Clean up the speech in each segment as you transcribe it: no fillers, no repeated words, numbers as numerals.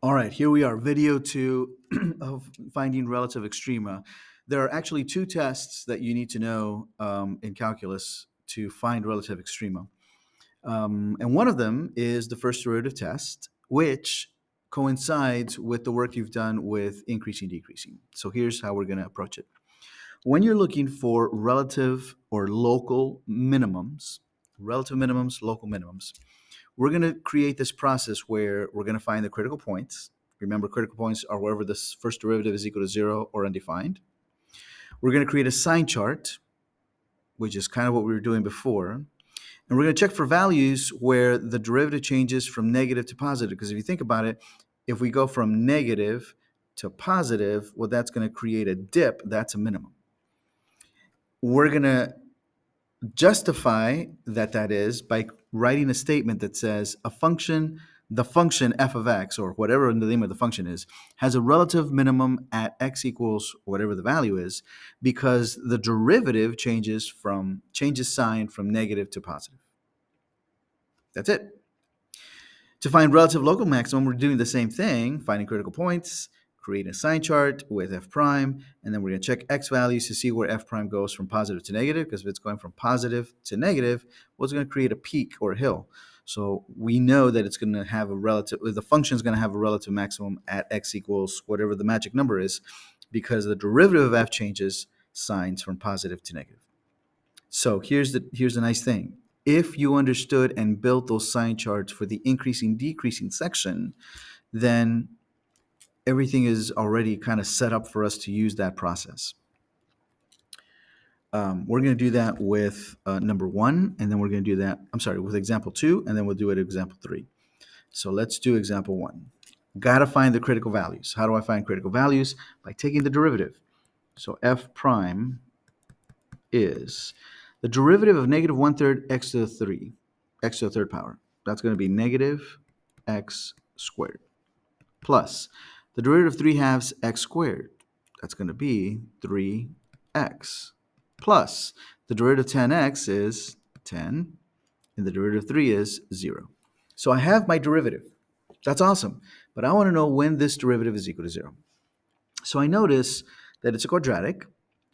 All right, here we are, video two of finding relative extrema. There are actually two tests that you need to know in calculus to find relative extrema. And one of them is the first derivative test, which coincides with the work you've done with increasing, decreasing. So here's how we're going to approach it. When you're looking for relative or local minimums, local minimums, we're going to create this process where we're going to find the critical points. Remember, critical points are wherever this first derivative is equal to 0 or undefined. We're going to create a sign chart, which is kind of what we were doing before. And we're going to check for values where the derivative changes from negative to positive. Because if you think about it, if we go from negative to positive, well, that's going to create a dip. That's a minimum. We're going to justify that is by writing a statement that says the function f of x, or whatever the name of the function is, has a relative minimum at x equals whatever the value is, because the derivative changes sign from negative to positive. That's it. To find relative local maximum, we're doing the same thing, finding critical points, creating a sign chart with f prime, and then we're going to check x values to see where f prime goes from positive to negative, because if it's going from positive to negative, well, it's going to create a peak or a hill. So we know that it's going to have the function is going to have a relative maximum at x equals whatever the magic number is, because the derivative of f changes signs from positive to negative. So here's the nice thing. If you understood and built those sign charts for the increasing, decreasing section, then everything is already kind of set up for us to use that process. We're going to do that with number one, and then we're going to do that, with example two, and then we'll do it at example three. So let's do example one. Got to find the critical values. How do I find critical values? By taking the derivative. So f prime is the derivative of negative 1/3 x to the 3, x to the third power. That's going to be negative x squared, plus the derivative of 3/2 x squared. That's going to be 3x, plus the derivative of 10x is 10, and the derivative of 3 is 0. So I have my derivative. That's awesome. But I want to know when this derivative is equal to 0. So I notice that it's a quadratic.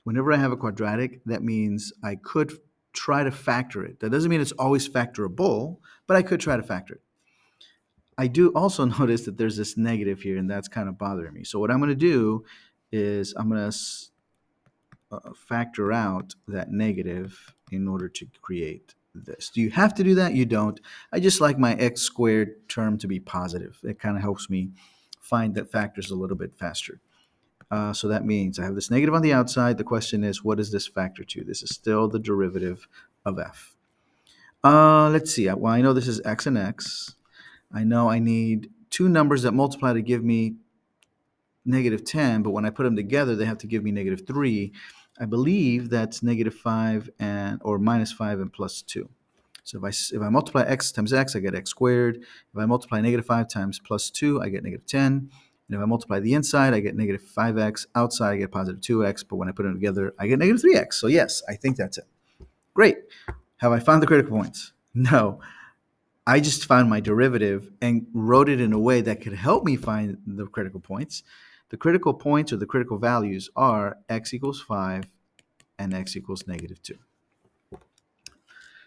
Whenever I have a quadratic, that means I could try to factor it. That doesn't mean it's always factorable, but I could try to factor it. I do also notice that there's this negative here, and that's kind of bothering me. So what I'm going to do is I'm going to factor out that negative in order to create this. Do you have to do that? You don't. I just like my x squared term to be positive. It kind of helps me find that factors a little bit faster. So that means I have this negative on the outside. The question is, what does this factor to? This is still the derivative of f. Let's see. Well, I know this is x and x. I know I need two numbers that multiply to give me negative 10, but when I put them together, they have to give me negative 3. I believe that's negative 5 or minus 5 and plus 2. So if I multiply x times x, I get x squared. If I multiply negative 5 times plus 2, I get negative 10. And if I multiply the inside, I get negative 5x. Outside, I get positive 2x. But when I put them together, I get negative 3x. So yes, I think that's it. Great. Have I found the critical points? No. I just found my derivative and wrote it in a way that could help me find the critical points. The critical points, or the critical values, are x equals 5 and x equals negative 2.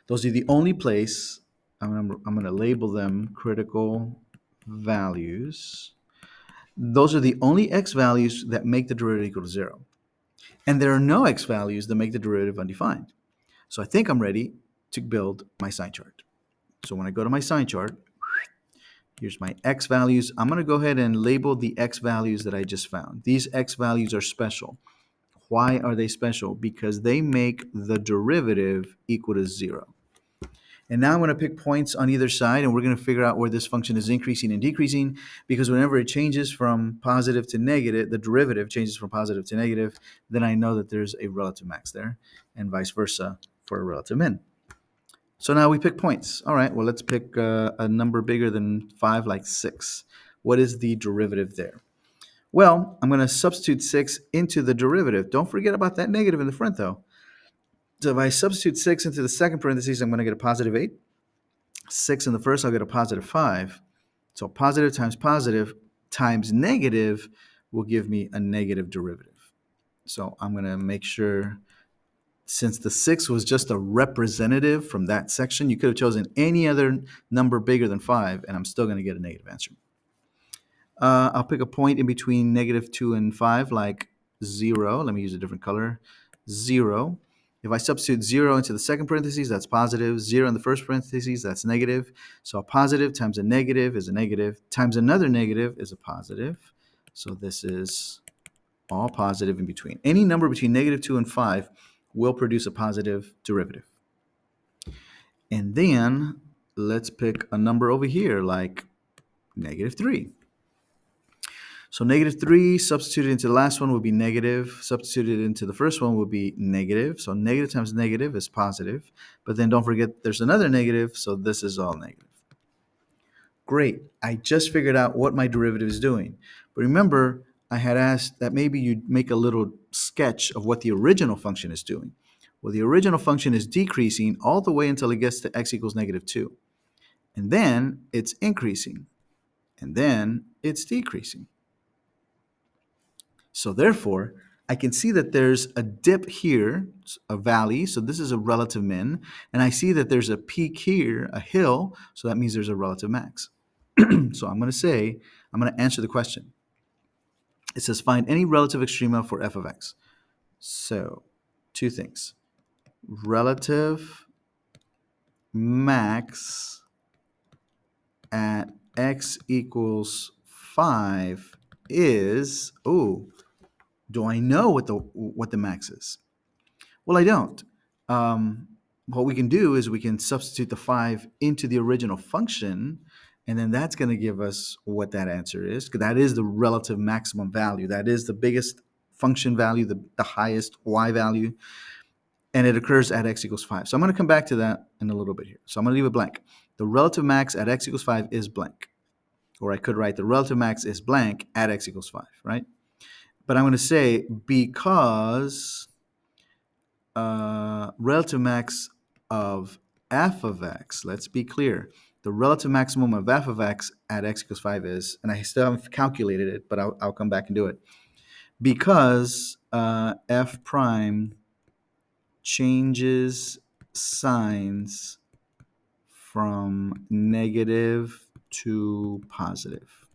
Those are the only place. I'm going to label them critical values. Those are the only x values that make the derivative equal to 0. And there are no x values that make the derivative undefined. So I think I'm ready to build my sign chart. So when I go to my sign chart, here's my x values. I'm going to go ahead and label the x values that I just found. These x values are special. Why are they special? Because they make the derivative equal to 0. And now I'm going to pick points on either side, and we're going to figure out where this function is increasing and decreasing, because whenever it changes from positive to negative, the derivative changes from positive to negative, then I know that there's a relative max there, and vice versa for a relative min. So now we pick points. All right, well, let's pick a number bigger than 5, like 6. What is the derivative there? Well, I'm going to substitute 6 into the derivative. Don't forget about that negative in the front, though. So if I substitute 6 into the second parentheses, I'm going to get a positive 8. 6 in the first, I'll get a positive 5. So positive times negative will give me a negative derivative. So I'm going to make sure, since the 6 was just a representative from that section, you could have chosen any other number bigger than 5, and I'm still going to get a negative answer. I'll pick a point in between -2 and 5, like 0. Let me use a different color. 0. If I substitute 0 into the second parentheses, that's positive. 0 in the first parentheses, that's negative. So a positive times a negative is a negative, times another negative is a positive. So this is all positive in between. Any number between -2 and 5 will produce a positive derivative. And then let's pick a number over here, like -3. So -3 substituted into the last one would be negative. Substituted into the first one would be negative. So negative times negative is positive. But then don't forget there's another negative, so this is all negative. Great. I just figured out what my derivative is doing. But remember, I had asked that maybe you'd make a little sketch of what the original function is doing. Well, the original function is decreasing all the way until it gets to x equals -2. And then it's increasing. And then it's decreasing. So therefore, I can see that there's a dip here, a valley, so this is a relative min, and I see that there's a peak here, a hill, so that means there's a relative max. So I'm going to answer the question. It says find any relative extrema for f of x. So two things. Relative max at x equals 5 is, do I know what the max is? Well, I don't. What we can do is we can substitute the 5 into the original function, and then that's going to give us what that answer is, because that is the relative maximum value. That is the biggest function value, the highest y value, and it occurs at x equals 5. So I'm going to come back to that in a little bit here. So I'm going to leave it blank. The relative max at x equals 5 is blank. Or I could write the relative max is blank at x equals 5, right? But I'm going to say because relative max of f of x, let's be clear, the relative maximum of f of x at x equals 5 is, and I still haven't calculated it, but I'll come back and do it, because f prime changes signs from negative to positive.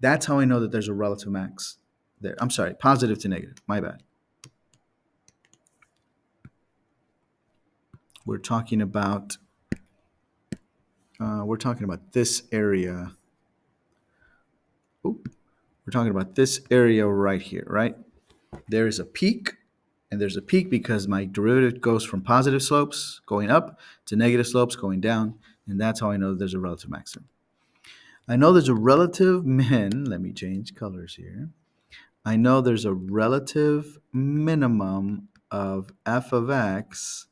That's how I know that there's a relative max there. I'm sorry, positive to negative. My bad. We're talking about this area. We're talking about this area right here, right? There is a peak, and there's a peak because my derivative goes from positive slopes going up to negative slopes going down, and that's how I know that there's a relative maximum. I know there's a relative min. Let me change colors here. I know there's a relative minimum of f of x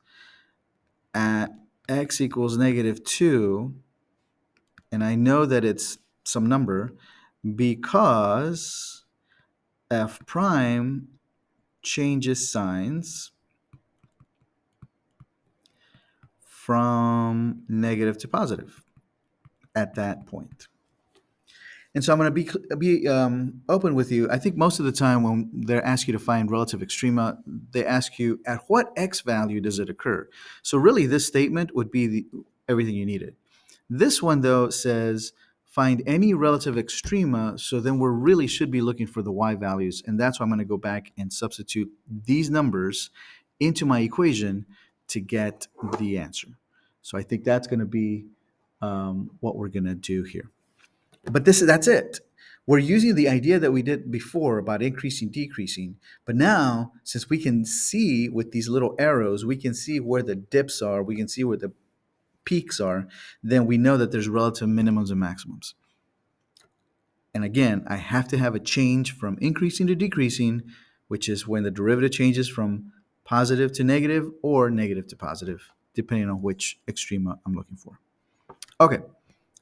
at x equals -2, and I know that it's some number because f prime changes signs from negative to positive at that point. And so I'm going to be open with you. I think most of the time when they ask you to find relative extrema, they ask you at what x value does it occur. So really, this statement would be everything you needed. This one, though, says find any relative extrema. So then we really should be looking for the y values. And that's why I'm going to go back and substitute these numbers into my equation to get the answer. So I think that's going to be what we're going to do here. But that's it. We're using the idea that we did before about increasing, decreasing. But now, since we can see with these little arrows, we can see where the dips are, we can see where the peaks are, then we know that there's relative minimums and maximums. And again, I have to have a change from increasing to decreasing, which is when the derivative changes from positive to negative or negative to positive, depending on which extrema I'm looking for. Okay.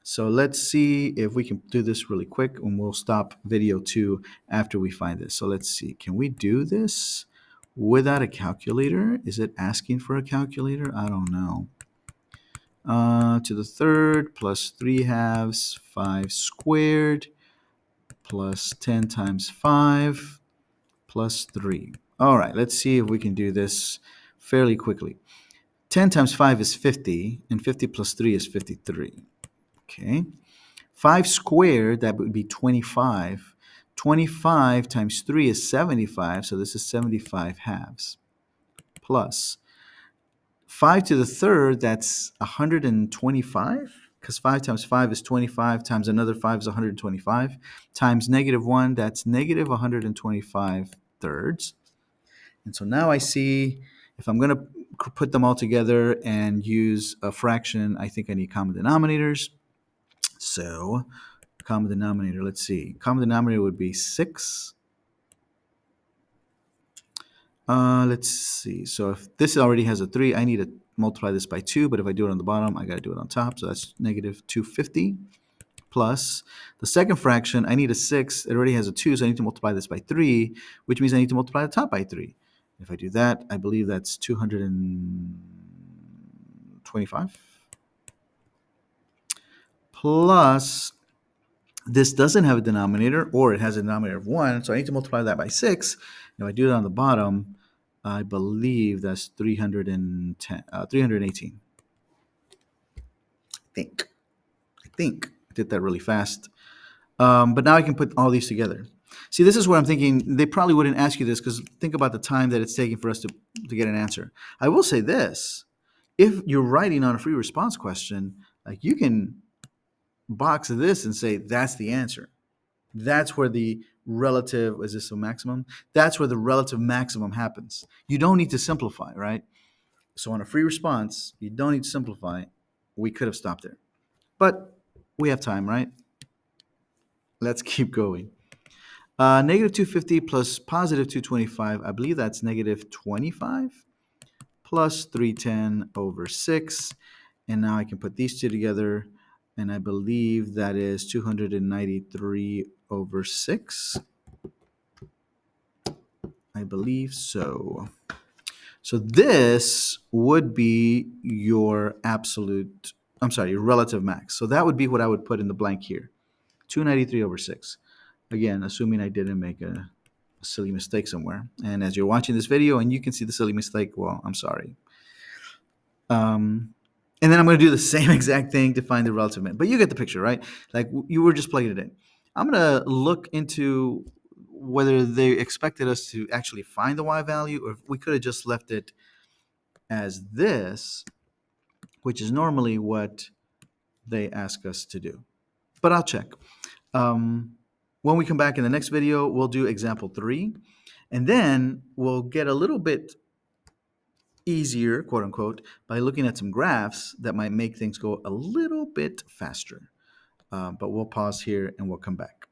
So let's see if we can do this really quick, and we'll stop video 2 after we find this. So let's see. Can we do this without a calculator? Is it asking for a calculator? I don't know. To the third plus 3 halves, 5 squared. plus 10 times 5 plus 3. All right, let's see if we can do this fairly quickly. 10 times 5 is 50, and 50 plus 3 is 53. Okay. 5 squared, that would be 25. 25 times 3 is 75, so this is 75 halves. Plus 5 to the third, that's 125, because 5 times 5 is 25, times another 5 is 125, times negative 1, that's negative 125 thirds. And so now I see if I'm going to put them all together and use a fraction, I think I need common denominators. So common denominator, let's see. Common denominator would be 6. Let's see. So if this already has a 3, I need to multiply this by 2. But if I do it on the bottom, I got to do it on top. So that's negative 250 plus the second fraction. I need a 6. It already has a 2, so I need to multiply this by 3, which means I need to multiply the top by 3. If I do that, I believe that's 225 plus this doesn't have a denominator, or it has a denominator of 1, so I need to multiply that by 6. If I do it on the bottom, I believe that's 318. I think I did that really fast. But now I can put all these together. See, this is what I'm thinking. They probably wouldn't ask you this because think about the time that it's taking for us to get an answer. I will say this. If you're writing on a free response question, like you can box this and say, that's the answer. That's where the relative, is this a maximum? That's where the relative maximum happens. You don't need to simplify, right? So on a free response, you don't need to simplify. We could have stopped there. But we have time, right? Let's keep going. Negative 250 plus positive 225, I believe that's negative 25 plus 310 over 6. And now I can put these two together, and I believe that is 293 over 6. I believe so. So this would be your your relative max. So that would be what I would put in the blank here. 293 over 6. Again, assuming I didn't make a silly mistake somewhere. And as you're watching this video and you can see the silly mistake, well, I'm sorry. And then I'm going to do the same exact thing to find the relative min. But you get the picture, right? Like you were just plugging it in. I'm going to look into whether they expected us to actually find the y value, or if we could have just left it as this, which is normally what they ask us to do. But I'll check. When we come back in the next video, we'll do example 3, and then we'll get a little bit easier, quote unquote, by looking at some graphs that might make things go a little bit faster. But we'll pause here and we'll come back.